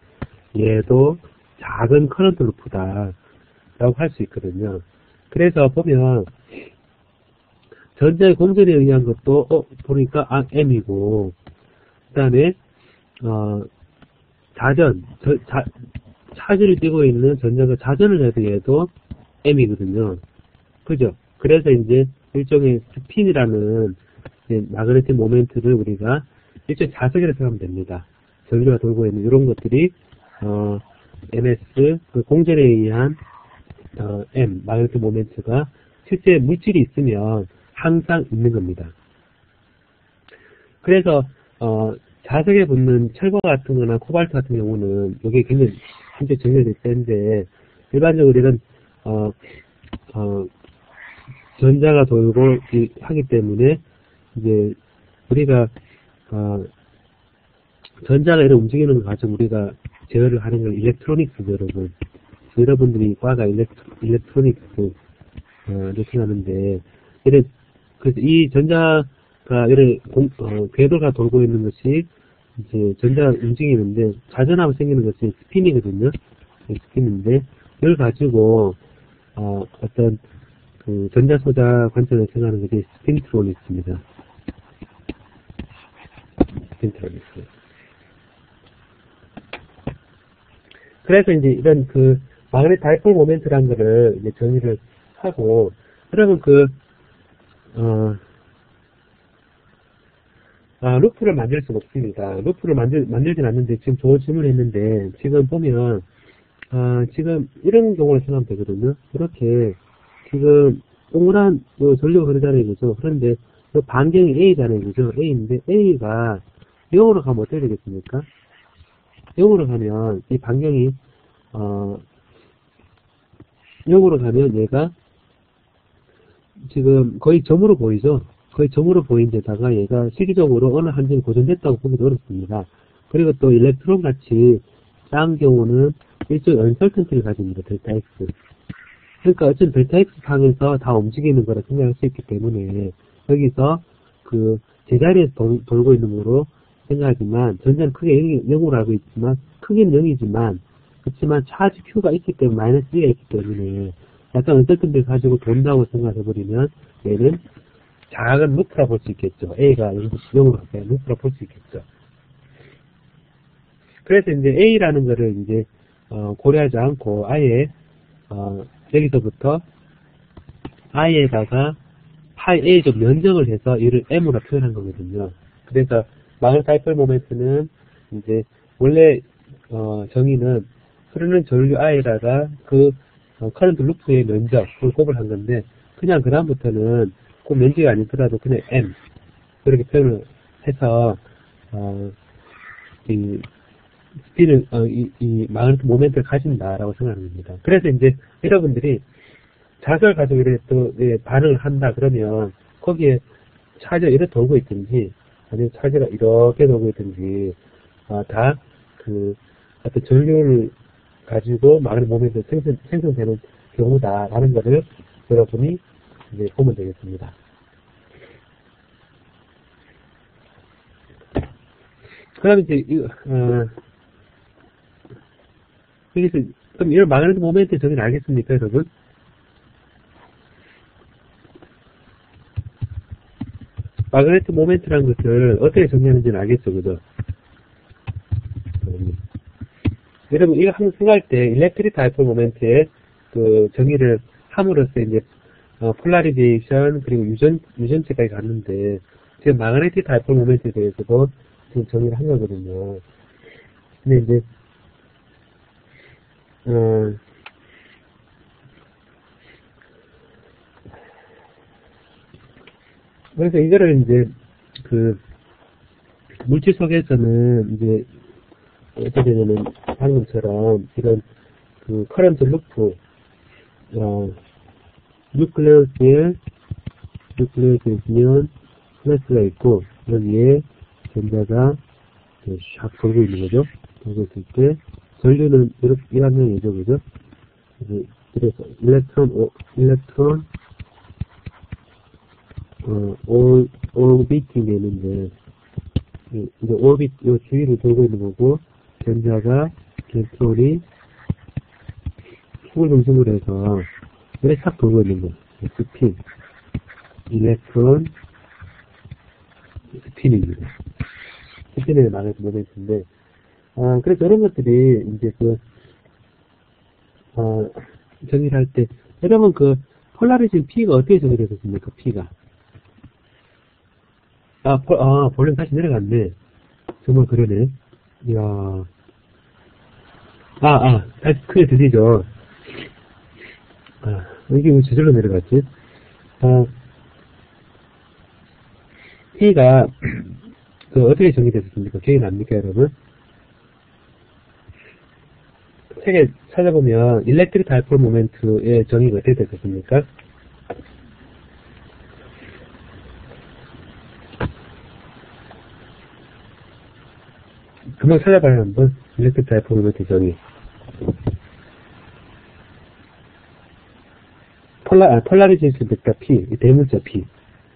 얘도 작은 커런트 루프다 라고 할 수 있거든요. 그래서 보면 전자의 공전에 의한 것도 보니까 M이고 그 다음에 차지를 띄고 있는 전자가 자전을 해도 얘도 M이거든요. 그죠? 그래서 이제 일종의 스핀이라는 마그네틱 모멘트를 우리가 일종의 자석이라고 생각하면 됩니다. 전류가 돌고 있는 이런 것들이 MS, 그 공전에 의한 M, 마그네틱 모멘트가 실제 물질이 있으면 항상 있는 겁니다. 그래서 자석에 붙는 철거 같은 거나 코발트 같은 경우는 이게 굉장히 진짜 정렬이 센데 일반적으로 이런 전자가 돌고 하기 때문에 이제 우리가 전자가 이렇게 움직이는 거 가지고 우리가 제어를 하는 걸 일렉트로닉스 여러분. 여러분들이 과가 일렉트로닉스 이렇게 하는데 그래서 이 전자가 이렇게 궤도가 돌고 있는 것이 이제 전자가 움직이는데 자전하고 생기는 것이 스핀이거든요. 스핀인데 이걸 가지고 어떤 그 전자소자 관점에서 생각하는 것이 스핀트로닉스입니다. 스핀트로닉스. 그래서 이제 이런 그 마그네틱 다이폴 모멘트라는 거를 이제 정의를 하고, 그러면 루프를 만들 수가 없습니다. 루프를 만들진 않는데, 지금 좋은 질문을 했는데, 지금 보면, 지금 이런 경우를 생각하면 되거든요. 이렇게, 지금, 동그란 전류가 흐르잖아요, 그죠? 그런데, 그 반경이 A잖아요, 그죠? A인데, A가 0으로 가면 어떻게 되겠습니까? 0으로 가면, 이 반경이, 0으로 가면 얘가, 지금 거의 점으로 보이죠? 거의 점으로 보인 데다가 얘가 실질적으로 어느 한 점이 고정됐다고 보기도 어렵습니다. 그리고 또 일렉트론 같이 작은 경우는 일종의 언설턴트를 가집니다. 델타 X. 그러니까 어쨌든 델타 X 상에서 다 움직이는 거라 생각할 수 있기 때문에 여기서 그 제자리에서 돌고 있는 거로 생각하지만 전자는 크게 0으로 알고 있지만 크기는 0이지만 그렇지만 차지 Q가 있기 때문에 마이너스 1가 있기 때문에 약간 언설턴트를 가지고 돈다고 생각해버리면 얘는 작은 루프라 볼 수 있겠죠. A가 0으로 가까이 루프라 볼 수 있겠죠. 그래서 이제 A라는 거를 이제 고려하지 않고 아예 여기서부터 I에다가 파이 A적 면적을 해서 이를 M으로 표현한 거거든요. 그래서 마그네틱 다이폴 모멘트는 이제 원래 정의는 흐르는 전류 I에다가 그 커런트 루프의 면적을 곱을 한 건데 그냥 그 다음부터는 그 면적이 아니더라도 그냥 M 그렇게 표현을 해서 이 스핀을 이 마그네틱 모멘트를 가진다라고 생각하는 겁니다. 그래서 이제 여러분들이 자석을 가지고 이렇게 또 반응을 한다 그러면 거기에 차지가 이렇게 돌고 있든지 아니면 차지가 이렇게 돌고 있든지 다 그 어떤 전류를 가지고 마그네틱 모멘트 생성되는 경우다라는 것을 여러분이 이제 보면 되겠습니다. 그럼 이제 여기서 그럼 이런 마그네틱 모멘트의 정의를 알겠습니까, 여러분? 마그네틱 모멘트라는 것을 어떻게 정의하는지는 알겠죠, 그죠? 여러분, 이거 항상 생각할 때, 일렉트릭 다이폴 모멘트의 그 정의를 함으로써 이제, 폴라리제이션, 그리고 유전체까지 갔는데, 지금 마그네틱 다이폴 모멘트에 대해서도 지금 정의를 한 거거든요. 근데 이제, 그래서 이거를 이제, 물질 속에서는 이제, 어떻게 되냐면, 방금처럼, 이런, 커런트 루프, 뉴클레우스에 있으면 플러스가 있고, 여기에 전자가 샥 돌고 있는 거죠. 돌고 있을 때, 전류는 이렇게 1학년이죠, 그죠? 그래서, 오비팅 되는데, 이제 오빗, 요 주위를 돌고 있는 거고, 전자가, 일렉트론이 축을 중심으로 해서, 이렇게 싹 돌고 있는 거. 스핀. 일렉트론, 스핀입니다. 스핀에 나가서 모멘트인데, 그래서 이런 것들이, 이제 정의를 할 때, 여러분 폴라리즘 P가 어떻게 정의되었습니까? P가. 볼륨 다시 내려갔네. 정말 그러네. 이야. 다시 크게 들리죠? 이게 왜 저절로 내려갔지? P가, 어떻게 정의됐습니까? 기억이 납니까, 여러분? 책에 찾아보면, 일렉트릭 다이폴 모멘트의 정의가 어떻게 됐습니까? 금방 찾아봐요, 한번. 일렉트릭 다이폴 모멘트 정의. 폴라리제이션 벡터 P, 이 대문자 P.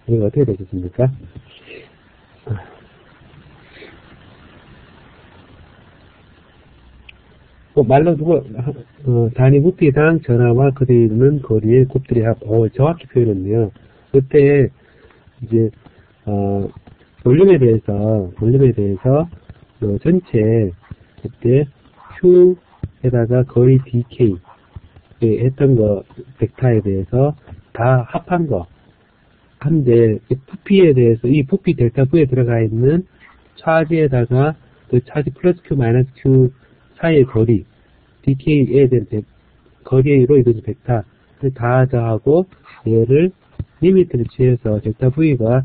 이거 어떻게 되겠습니까? 말로 단위 부피당 전하와 그들이 있는 거리의 곱들의 합. 정확히 표현했네요. 그때, 이제, 볼륨에 대해서, 전체, 그때, Q에다가 거리 dk, 했던 거, 벡터에 대해서 다 합한 거. 한데, 부피에 대해서, 이 부피 델타 V에 들어가 있는 차지에다가, 차지 플러스 Q 마이너스 Q 사이의 거리, dk에 대한 거리로 이루어진 벡터를 다 더하고, 얘를 리미트를 취해서 델타 V가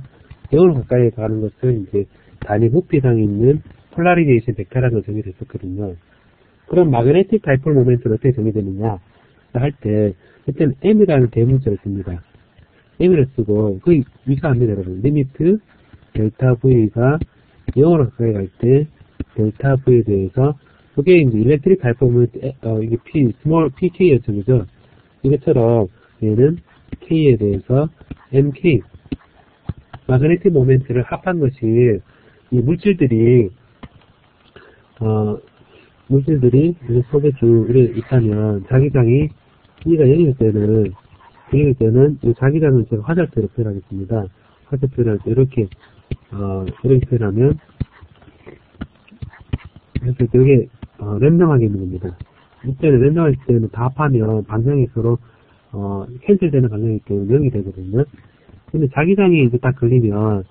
0으로 가까이 가는 것을 이제 단위 부피상에 있는 폴라리제이션 벡터라는 걸 정의했었거든요. 그럼 마그네틱 다이폴 모멘트는 어떻게 정의되느냐 할 때, 그때는 M이라는 대문자를 씁니다. M을 쓰고, 그 위가합니다, 여러분. 리미트 델타 V가 0으로 가까이 갈 때, 델타 V에 대해서, 그게 이제 일렉트릭 다이폴 모멘트, 이게 스몰 PK였죠, 그죠? 이것처럼, 얘는 K에 대해서 MK, 마그네틱 모멘트를 합한 것이, 이 물질들이 속에 쭉 있다면, 자기장이, E가 0일 때는, 이 자기장은 제가 화살표로 표현하겠습니다. 화살표 표현할 때 이렇게 표현하면, 그래서 되게, 랜덤하게 있는 겁니다. 이때는 랜덤할 때는 다 합하면 방향이 서로, 캔슬되는 방향이기 때문에 0이 되거든요. 근데 자기장이 이제 딱 걸리면,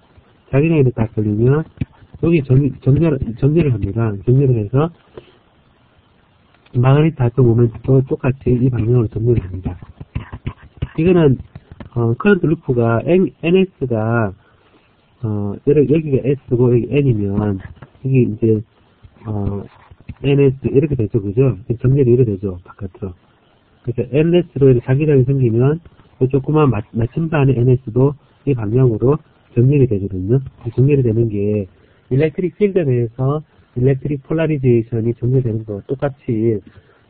여기 정렬을 합니다. 정렬을 해서, 마그네틱 다이폴 모멘트도 똑같이 이 방향으로 정렬을 합니다. 이거는, 커런트 루프가, NS가, 여기가 S고, 여기 N이면, 여기 이제, NS, 이렇게 되죠, 그죠? 정렬이 이렇게 되죠, 바깥으로. 그래서 NS로 이렇게 자기장이 생기면, 이 조그만 마침반의 NS도 이 방향으로 정렬이 되거든요. 정렬이 되는 게, 일렉트릭 필드 내에서 일렉트릭 폴라리제이션이 정렬되는 거와 똑같이,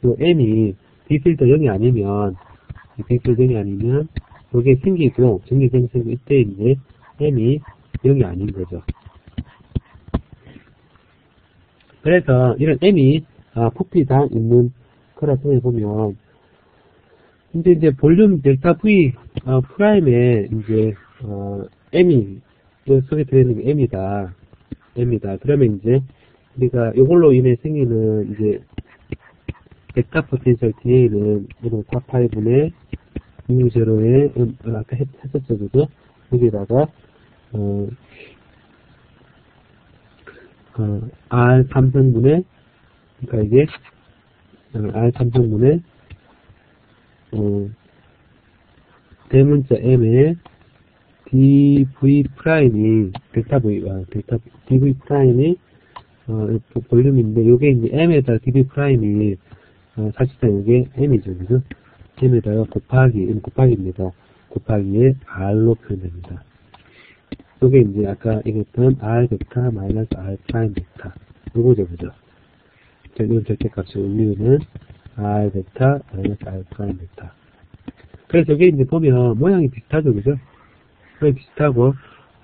요 M이 D필드 0이 아니면, 요게 생기고, 정렬되고, 이때 이제 M이 0이 아닌 거죠. 그래서 이런 M이 부피당 있는 그래프에 보면, 이제 볼륨 델타 V 프라임에 이제 M이 이 속에 들어있는 게 M이다. 그러면 이제 우리가 이걸로 인해 생기는 이제 벡터 포텐셜 DA는 이런 4파이분의 U0에 아까 했었죠, 그죠? 여기다가 R 3승분의 그러니까 이게 R 3승분의 대문자 M의 dv 프라임이 dv 프라임이 볼륨인데 요게 이제 M에다 dv 프라임이 사실상 이게 M이죠, 그죠? m에다가 곱하기입니다. 곱하기에 r로 표현됩니다. 요게 이제 아까 얘기했던 r 벡터 마이너스 r 프라임 벡터. 요거죠, 그죠? 이건 절대값이고, 우리는 r 벡터 마이너스 r 프라임 벡터. 그래서 이게 이제 보면 모양이 비슷하죠, 그죠? 모양이 비슷하고,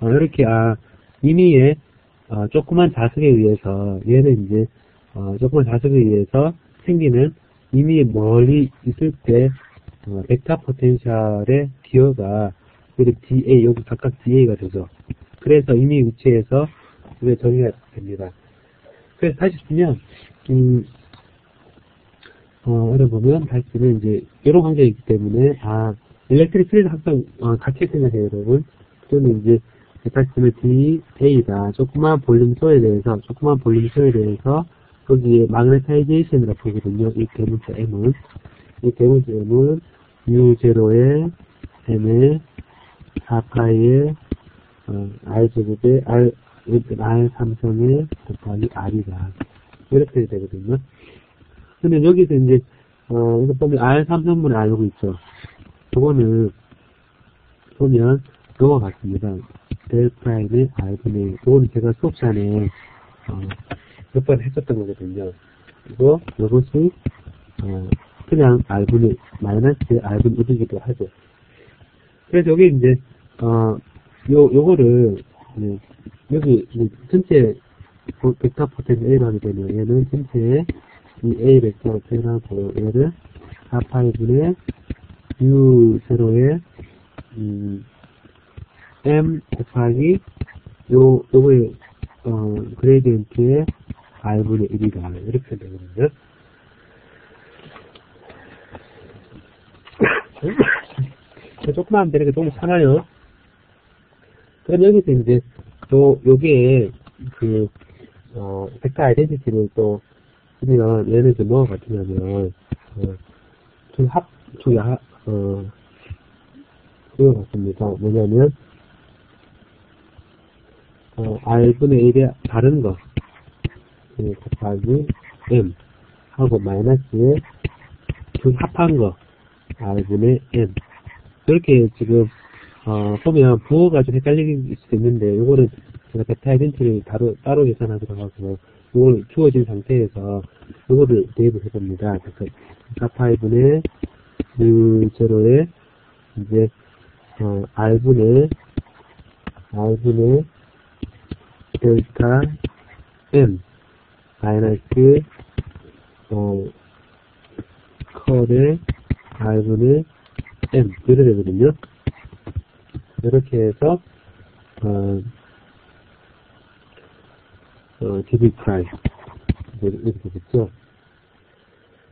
이렇게, 임의의, 조그만 자석에 의해서, 얘는 이제, 조그만 자석에 의해서 생기는 임의 멀리 있을 때, 벡터 포텐셜의 기어가, DA, 여기 각각 DA가 되죠. 그래서 임의 위치에서, 이게 정의가 됩니다. 그래서 다시 보면, 이런 보면, 다시 보면 이제, 이런 관계가 있기 때문에, 일렉트릭 필드 항상, 같이 생각해요, 여러분. 그러면 이제, 다시 보면 DA가 조그만 볼륨소에 대해서, 거기에 마그네타이제이션이라고 보거든요. 이 대문자 M은. 이 대문자 M은 U0에, M에, 4파이에, R제곱에, R3성에, 곱하기 R이다. 이렇게 되거든요. 근데 여기서 이제, 이거 보면 R3성분의 R 요거 있죠. 요거는, 보면, 요거 같습니다. 델 프라임의 R분의 1. 요거는 제가 수업 시간에, 몇 번 했었던 거거든요. 그리고 요것이, 그냥 R분의, 마이너스 R분의 1이기도 하죠. 그래서 여기 이제, 요거를, 네, 여기, 전체, 벡터 포텐셜 A로 하게 되면, 얘는 전체, 이 A 벡터로 표현하고, 얘를 4파이분의 U0에, M 곱하기, 요거의, 그레이디언트의 R분의 1이다. 이렇게 되거든요. 조금만 되는 게 너무 많아요. 그럼 여기서 이제, 요게, 벡터 아이덴티티를 또, 쓰면, 얘는 좀 뭐가 같으냐면, 그거 같습니다. 뭐냐면, R분의 1의 다른 거, 곱하기 M, 하고 마이너스에 합한 거, R분의 M. 이렇게 지금, 보면 부호가 좀 헷갈릴 수도 있는데, 요거는 제가 벡터 아이덴티티를 따로 계산하도록 하고, 요걸 주어진 상태에서, 요거를 대입을 해봅니다. 그래서, 4파이분의 U0에, 이제, R분의 델타 M, 마이너스, 컬의 R분의 M, 이렇게 되거든요. 이렇게 해서, dv 프라임. 이렇게 되겠죠.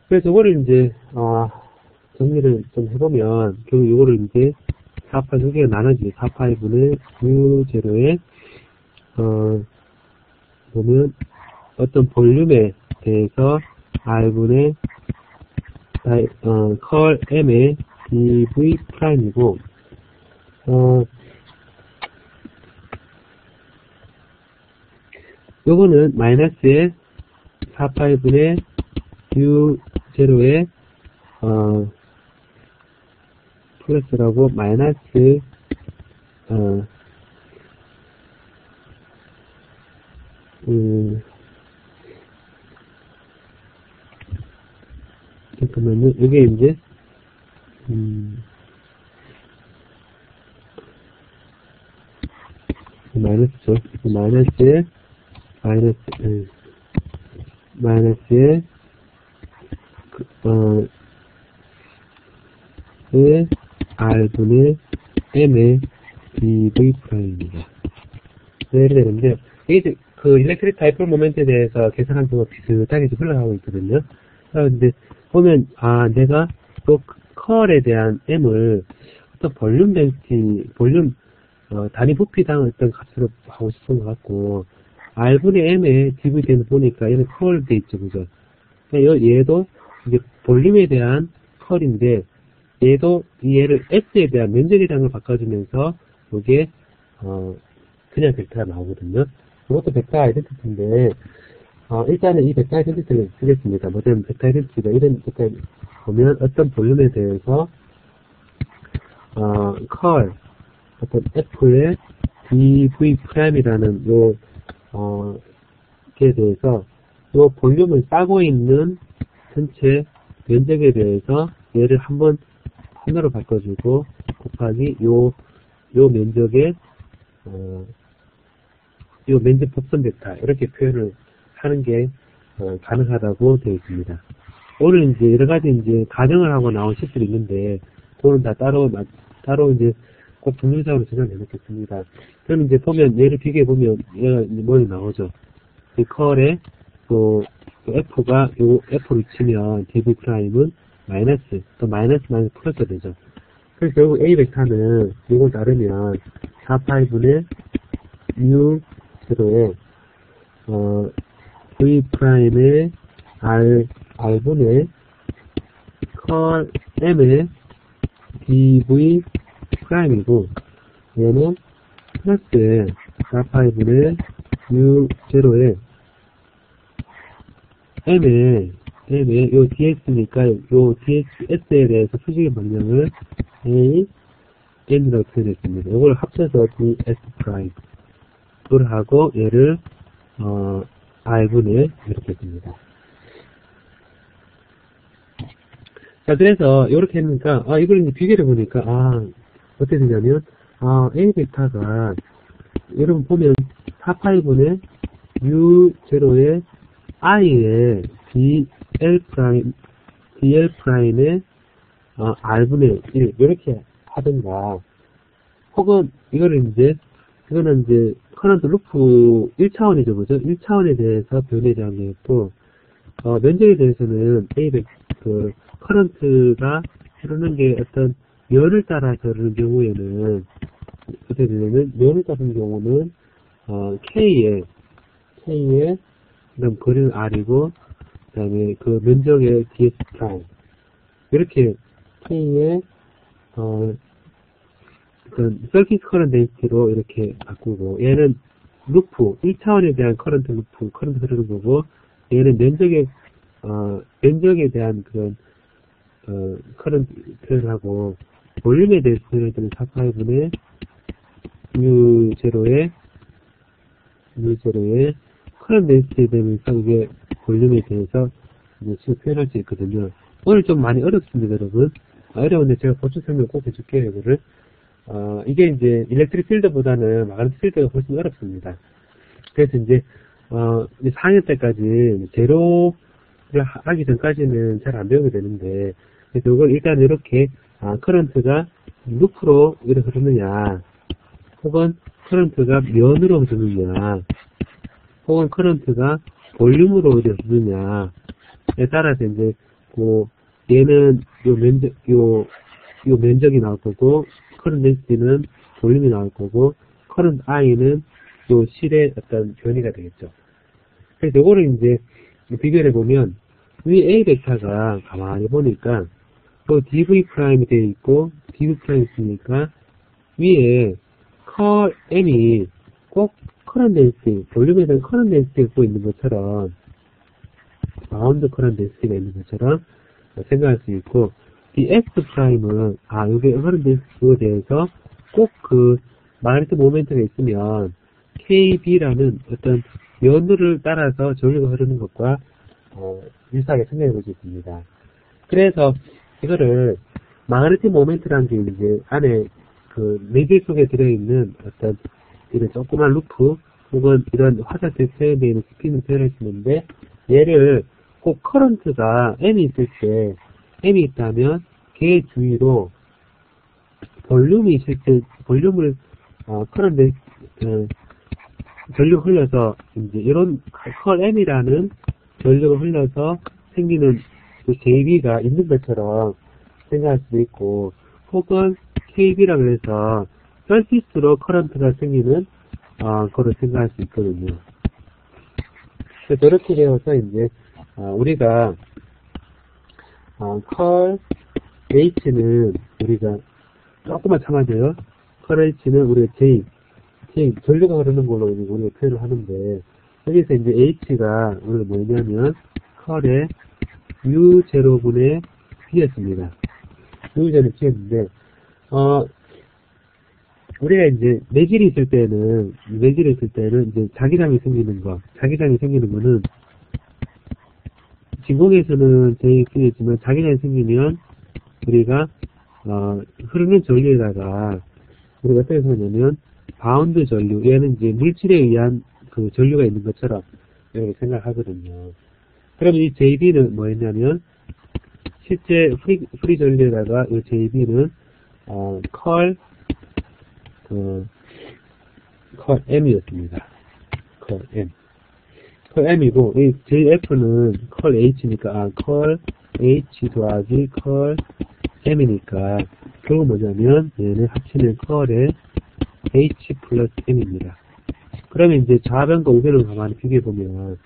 그래서 이거를 이제, 정리를 좀 해보면, 결국 이거를 이제, 4파 두 개가 나눠지죠. 4파이분의 U0에, 보면, 어떤 볼륨에 대해서, R분의, 컬 M의 dv 프라임이고, 요거는 마이너스에 4파이분의 U0에, 플러스라고 마이너스, 잠깐만요. 이게 이제, 마이너스죠. 마이너스에, R분의 M의 dv 프라임입니다. 이렇게 되는데, 이게 일렉트릭 다이폴 모멘트에 대해서 계산한 경우가 비슷하게 흘러가고 있거든요. 그런데, 보면, 내가 또 컬에 대한 M을 어떤 볼륨 단위 부피당 어떤 값으로 하고 싶은 것 같고, R분의 M의 dv대는 보니까 얘는 컬 돼 있죠, 그죠? 얘도 이제 볼륨에 대한 컬인데, 얘를 S에 대한 면적이라는 걸 바꿔주면서, 이게, 그냥 벡터가 나오거든요. 이것도 벡터 아이덴티티인데, 일단은 이 벡터 아이덴티티를 쓰겠습니다. 뭐냐면 벡터 아이덴티티가 이런 벡터 보면 어떤 볼륨에 대해서 컬 어떤 F의 dv'이라는 게 대해서 요 볼륨을 싸고 있는 전체 면적에 대해서 얘를 한번 하나로 바꿔주고 곱하기 요 면적의 요 면적 법선 벡터 이렇게 표현을 하는 게 가능하다고 되어 있습니다. 오늘 이제 여러 가지 이제 가정을 하고 나온 시술이 있는데 그거는 다 따로 이제 꼭 동영상으로 저장해 놓겠습니다. 그럼 이제 보면 얘를 비교해 보면 얘가 이제 뭐이 나오죠. 이 컬에 또 F가 요 F를 치면 dv 프라임은 마이너스 또 마이너스 플러스가 되죠. 그래서 결국 A 벡터는 이걸 따르면 4파이분의 U 제로에 V 프라임의 R분의 컬 M의 dv 프라임이고 얘는 플러스 4파이분의 U 제로에 M의 요 DX니까 요 DX에 대해서 수직의 방향을 A, N이라고 표현했습니다. 이걸 합쳐서 DS 프라임. 이걸 하고 얘를 R분의 이렇게 했습니다. 자, 그래서 이렇게 했으니까 이걸 이제 비교를 보니까 어떻게 되냐면 A 벡터가 여러분 보면 4파이분의 U0의 I의 DL 프라임의 R분의 1 이렇게 하든가 혹은 이거는 이제 커런트 루프 1차원이죠, 그죠? 1차원에 대해서 변에 대한 게 있고 면적에 대해서는 커런트가 흐르는 게 어떤 면을 따라서 흐르는 경우에는 어떻게 되냐면 면을 따르는 경우는 K의 그다음 거리는 R이고 그다음에 그 면적의 DS 프라임 이렇게 K의 어떤 서킷 커런트 덴시티로 이렇게 바꾸고 얘는 루프 1차원에 대한 커런트 흐르는 거고 얘는 면적에 대한 그런 커런트 표현하고 볼륨에 대해서 표현할 때는 4파이분의 U0의 커런트 덴시티에 되면서 이게 볼륨에 대해서 이제 표현할 수 있거든요. 오늘 좀 많이 어렵습니다, 여러분. 어려운데 제가 보충 설명 꼭 해줄게요, 이거를. 이게 이제 일렉트릭 필드보다는 마그네틱 필드가 훨씬 어렵습니다. 그래서 이제 4학년 때까지 제로를 하기 전까지는 잘 안 배우게 되는데, 그래서 이걸 일단 이렇게 커런트가 루프로 이렇게 흐르느냐, 혹은 커런트가 면으로 흐르느냐, 혹은 커런트가 볼륨으로 이렇게 흐르느냐에 따라서 이제 얘는 요 면적이 나올 거고 커런트 덴시티는 볼륨이 나올 거고 커런트 I는 요 실의 어떤 변이가 되겠죠. 그래서 요거를 이제 비교를 해보면 위 A 벡터가 가만히 보니까 또 dv 프라임이 되어 있고 dv 프라임이 있으니까 위에 컬 M이 꼭 커런트 덴시티 볼륨에 대한 커런트 덴시티가 갖고 있는 것처럼 바운드 커런트 덴시티가 있는 것처럼 생각할 수 있고 ds 프라임은 여기 커런트 덴시티에 대해서 꼭 그 마그네틱 모멘트가 있으면 KB라는 어떤 면을 따라서 전류가 흐르는 것과 유사하게 생각해 볼 수 있습니다. 그래서 이거를 마그네틱 모멘트라는 게 이제 안에 그 매개 속에 들어있는 어떤 이런 조그만 루프 혹은 이런 화살표 표현되어 있는 스핀을 표현할 수 있는데 얘를 꼭 커런트가 M이 있을 때 M이 있다면 걔 주위로 볼륨이 있을 때 볼륨을 커런트 전류가 흘러서 이제 이런 컬 M이라는 전류가 흘러서 생기는 그 JB가 있는 것처럼 생각할 수도 있고 혹은 KB라 그래서 서피스로 커런트가 생기는 거로 생각할 수 있거든요. 그래서 이렇게 되어서 이제 우리가 컬 H는 우리가 조금만 참아줘요. 컬 H는 우리가 J 전류가 흐르는 걸로 우리가 표현을 하는데 여기서 이제 H가 우리가 뭐냐면 컬의 U0분의 B였습니다. 누유전을 B였는데, 우리가 이제 매질이 있을 때는 이제 자기장이 생기는 거는, 진공에서는 되게 크겠지만, 자기장이 생기면, 우리가, 흐르는 전류에다가, 우리가 어떻게 하냐면, 바운드 전류, 얘는 이제 물질에 의한 그 전류가 있는 것처럼, 이렇게 생각하거든요. 그럼 이 JB는 뭐였냐면, 실제 프리 전류에다가 이 JB는, 컬 M이었습니다. 컬 M. 컬 M이고, 이 JF는 컬 H니까, 컬 H 더하기 컬 M이니까, 결국 뭐냐면, 얘는 합치면 컬의 H 플러스 M입니다. 그러면 이제 좌변과 우변을 가만히 비교해보면,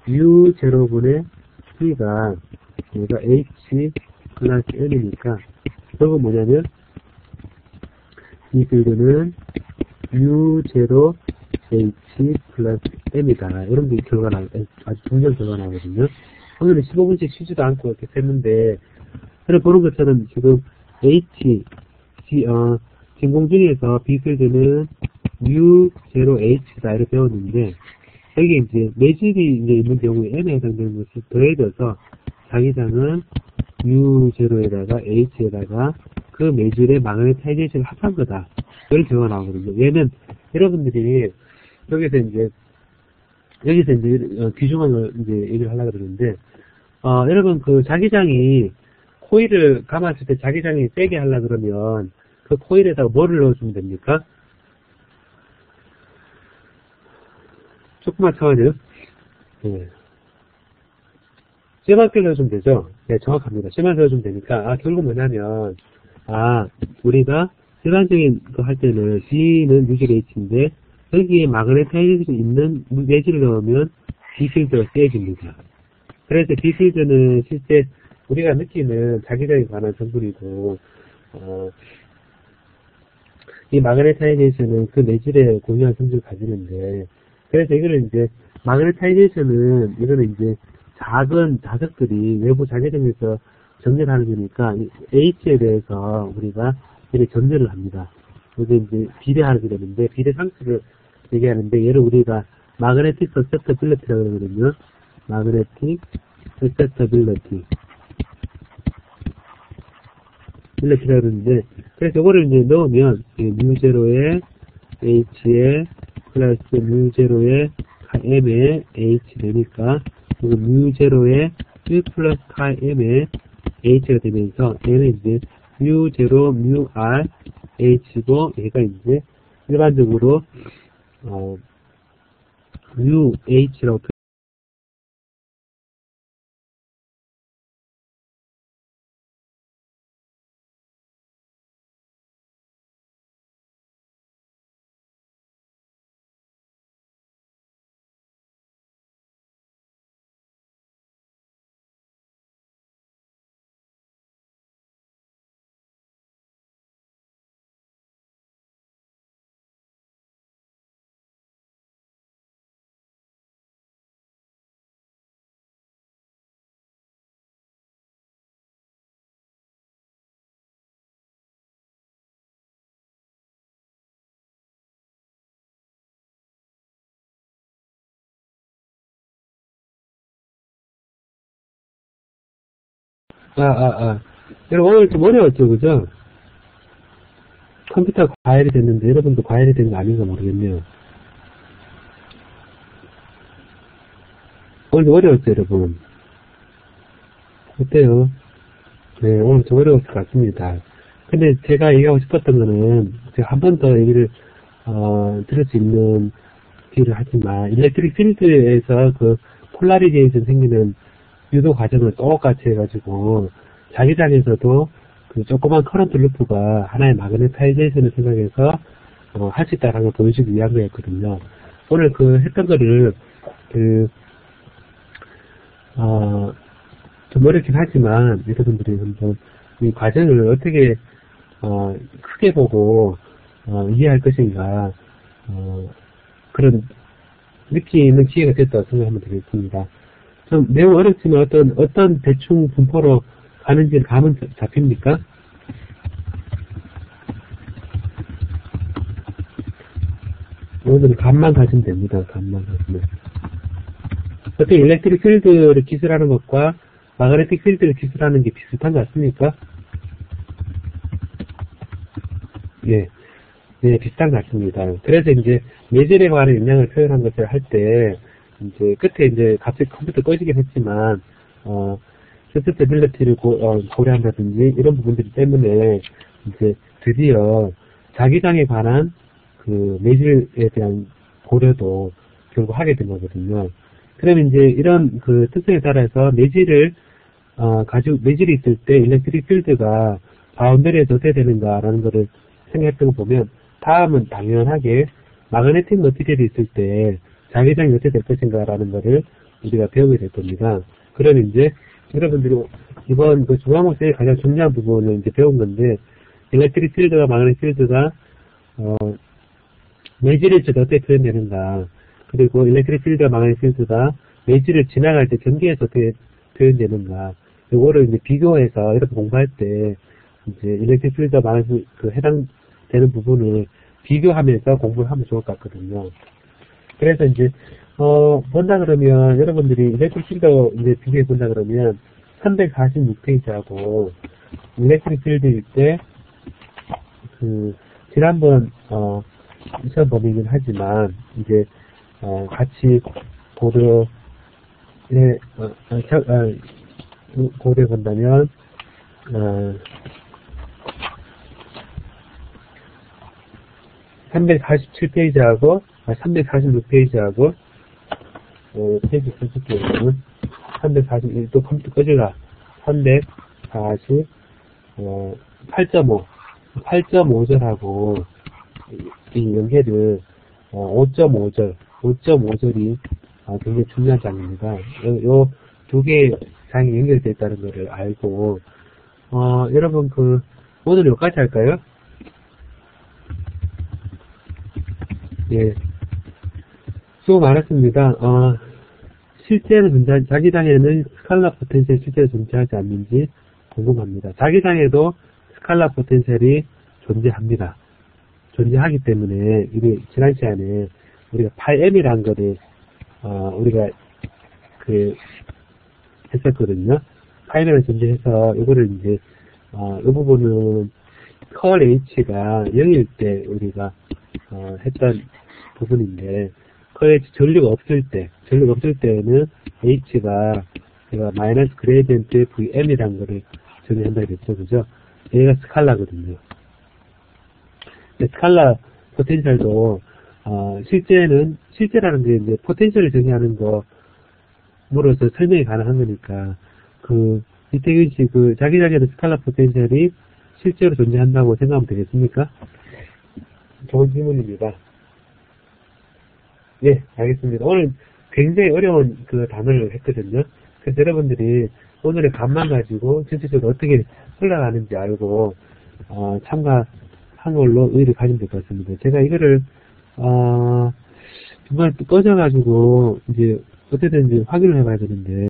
U0분의 C가, 얘가 H 플러스 M이니까, 결국 뭐냐면, 이 필드는 U0 H 플러스 M이다. 이런 게 아주 중요한 결과가 나오거든요. 오늘은 15분씩 쉬지도 않고 이렇게 셌는데, 여러분 보는 것처럼 지금 진공 중에서 B 필드는 U0H다. 이렇게 배웠는데, 여기 이제 매질이 이제 있는 경우에 M에 해당되는 것이 더해져서 자기장은 U0에다가 H에다가 그 매질의 마그네타이제이션을 합한 거다. 이런 결과가 나오거든요. 얘는 여러분들이 여기서 이제 귀중한 걸 이제 얘기를 하려고 그러는데, 여러분 그 자기장이 코일을 감았을 때 자기장이 세게 하려고 그러면 그 코일에다가 뭐를 넣어주면 됩니까? 조그만 차원이요? 네. 쇠막대를 넣어주면 되죠? 네, 정확합니다. 쇠막대를 넣어주면 되니까, 결국 뭐냐면, 우리가 일반적인 거 할 때는 B는 뉴질 H인데, 여기에 마그네타이즈가 있는 매질을 넣으면 B필드가 세집니다. 그래서 B필드는 실제 우리가 느끼는 자기장에 관한 성분이고, 이 마그네타이제이션은 그 매질에 고유한 성질을 가지는데, 그래서 이거는 이제, 마그네타이제이션은, 이거는 이제, 작은 자석들이 외부 자기장에서 정렬하는 거니까, H에 대해서 우리가 이렇게 정렬을 합니다. 이게 이제 비례하게 되는데, 비례 상수를 얘기하는데, 얘를 우리가 마그네틱 서셉터빌리티라고 그러거든요. 마그네틱 서셉터빌리티. 빌리티라고 그러는데, 그래서 이거를 이제 넣으면, μ0에 H에 플러스 μ0에 M에 H 되니까, 그리고 μ0에 1 플러스 M에 H가 되면서, 얘는 이제 μ0, μr, H고, 얘가 이제 일반적으로, μH라고 여러분 오늘 좀 어려웠죠, 그죠? 컴퓨터 과열이 됐는데 여러분도 과열이 된 거 아닌가 모르겠네요. 오늘 좀 어려웠죠, 여러분? 어때요? 네, 오늘 좀 어려웠을 것 같습니다. 근데 제가 얘기하고 싶었던 거는 제가 한 번 더 얘기를 들을 수 있는 기회를 하지만 일렉트릭 필드에서 그 폴라리제이션 생기는 유도 과정을 똑같이 해가지고 자기장에서도 그 조그만 커런트 루프가 하나의 마그네타이제이션을 생각해서 할 수 있다는 걸 보여주기 위한 거였거든요. 오늘 그 했던 거를 좀 어렵긴 하지만 여러분들이 한번 이 과정을 어떻게 크게 보고 이해할 것인가 그런 느끼는 기회가 됐다고 생각하면 되겠습니다. 좀 매우 어렵지만 어떤 대충 분포로 가는지 감은 잡힙니까? 오늘은 감만 가시면 됩니다. 감만 가시면. 어떻게 일렉트릭 필드를 기술하는 것과 마그네틱 필드를 기술하는 게 비슷한 것 같습니까? 예. 네, 비슷한 것 같습니다. 그래서 이제 매질에 관한 영향을 표현한 것을 할 때, 이제 끝에 이제 갑자기 컴퓨터 꺼지긴 했지만, 서스테빌리티를 고려한다든지 이런 부분들 때문에 이제 드디어 자기장에 관한 그 매질에 대한 고려도 결국 하게 된 거거든요. 그러면 이제 이런 그 특성에 따라서 매질을 매질이 있을 때 일렉트릭 필드가 바운더리에 어떻게 되는가라는 거를 생각했던 거 보면 다음은 당연하게 마그네틱 머티리얼이 있을 때 자기장이 어떻게 될 것인가라는 거를 우리가 배우게 될 겁니다. 그러면 이제 여러분들이 이번 그 중화목적의 가장 중요한 부분을 이제 배운 건데 일렉트릭 필드와 마그네틱 필드가 매질에 어떻게 표현되는가, 그리고 일렉트릭 필드와 마그네틱 필드가 매질을 지나갈 때 전기에서 어떻게 표현되는가, 이거를 이제 비교해서 이렇게 공부할 때 이제 일렉트릭 필드와 마그네틱 그 해당되는 부분을 비교하면서 공부를 하면 좋을 것 같거든요. 그래서 이제 본다 그러면 여러분들이 일렉트릭 필드 이제 비교해 본다 그러면 346페이지하고 일렉트릭 필드일 때 그 지난번 시험 범위이긴 하지만 이제 같이 고려해 본다면 347페이지하고 346페이지하고 페이지 선택기에서는 341, 또 컴퓨터 꺼져라. 340 8.5절하고 이 연계를 5.5절이 굉장히 중요한 장입니다. 요 두 개의 장이 연결되어 있다는 것을 알고 여러분 오늘 여기까지 할까요? 예, 수고 많았습니다. 실제로 자기장에는 스칼라 포텐셜이 실제로 존재하지 않는지 궁금합니다. 자기장에도 스칼라 포텐셜이 존재합니다. 존재하기 때문에 이게 지난 시간에 우리가 파이m이라는 거를 우리가 했었거든요. 파이m을 존재해서 이거를 이제 이 부분은 컬 h가 0일 때 우리가 했던 부분인데 컬 h 전류가 없을 때는 h가 제가 마이너스 그레이디언트 vm이라는 거를 정의한다고 그랬죠, 그죠? 얘가 스칼라거든요. 스칼라 포텐셜도 실제라는 게 이제 포텐셜을 정의하는 거로서 설명이 가능한 거니까 이태균 씨 자기장에는 스칼라 포텐셜이 실제로 존재한다고 생각하면 되겠습니까? 좋은 질문입니다. 네, 알겠습니다. 오늘 굉장히 어려운 단어를 했거든요. 그래서 여러분들이 오늘의 감만 가지고 전체적으로 어떻게 흘러가는지 알고 참가한 걸로 의의를 가지면 될 것 같습니다. 제가 이거를 중간에 또 꺼져가지고 이제 어쨌든 이제 확인을 해봐야 되는데